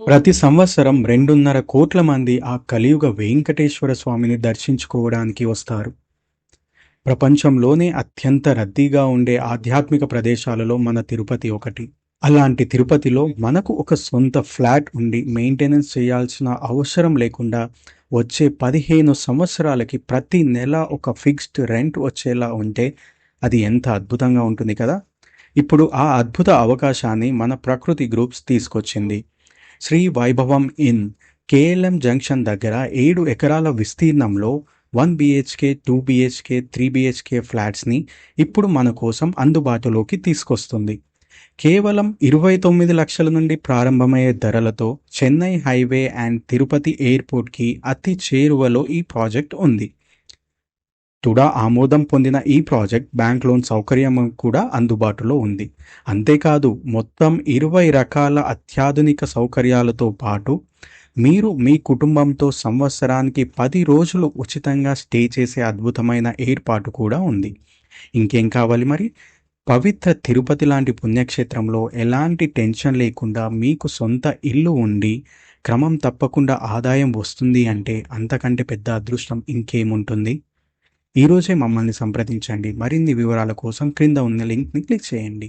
ప్రతి సంవత్సరం 2.5 కోట్ల మంది ఆ కలియుగ వెంకటేశ్వర స్వామిని దర్శించుకోవడానికి వస్తారు. ప్రపంచంలోనే అత్యంత రద్దీగా ఉండే ఆధ్యాత్మిక ప్రదేశాలలో మన తిరుపతి ఒకటి. అలాంటి తిరుపతిలో మనకు ఒక సొంత ఫ్లాట్ ఉండి మెయింటెనెన్స్ చేయాల్సిన అవసరం లేకుండా వచ్చే 15 సంవత్సరాలకి ప్రతి నెల ఒక ఫిక్స్డ్ రెంట్ వచ్చేలా ఉంటే అది ఎంత అద్భుతంగా ఉంటుంది కదా! ఇప్పుడు ఆ అద్భుత అవకాశాన్ని మన ప్రకృతి గ్రూప్స్ తీసుకొచ్చింది. శ్రీ వైభవం ఇన్ కేఎల్ఎం జంక్షన్ దగ్గర 7 ఎకరాల విస్తీర్ణంలో 1 బిహెచ్కే, 2 బిహెచ్కే, 3 బిహెచ్కే ఫ్లాట్స్ని ఇప్పుడు మన కోసం అందుబాటులోకి తీసుకొస్తుంది. కేవలం 29 లక్షల నుండి ప్రారంభమయ్యే ధరలతో చెన్నై హైవే అండ్ తిరుపతి ఎయిర్పోర్ట్కి అతి చేరువలో ఈ ప్రాజెక్ట్ ఉంది. తుడా ఆమోదం పొందిన ఈ ప్రాజెక్ట్ బ్యాంక్ లోన్ సౌకర్యం కూడా అందుబాటులో ఉంది. అంతేకాదు మొత్తం 20 రకాల అత్యాధునిక సౌకర్యాలతో పాటు మీరు మీ కుటుంబంతో సంవత్సరానికి 10 రోజులు ఉచితంగా స్టే చేసే అద్భుతమైన ఏర్పాటు కూడా ఉంది. ఇంకేం కావాలి మరి? పవిత్ర తిరుపతి లాంటి పుణ్యక్షేత్రంలో ఎలాంటి టెన్షన్ లేకుండా మీకు సొంత ఇల్లు ఉండి క్రమం తప్పకుండా ఆదాయం వస్తుంది అంటే అంతకంటే పెద్ద అదృష్టం ఇంకేముంటుంది? ఈరోజే మమ్మల్ని సంప్రదించండి. మరిన్ని వివరాల కోసం క్రింద ఉన్న లింక్ని క్లిక్ చేయండి.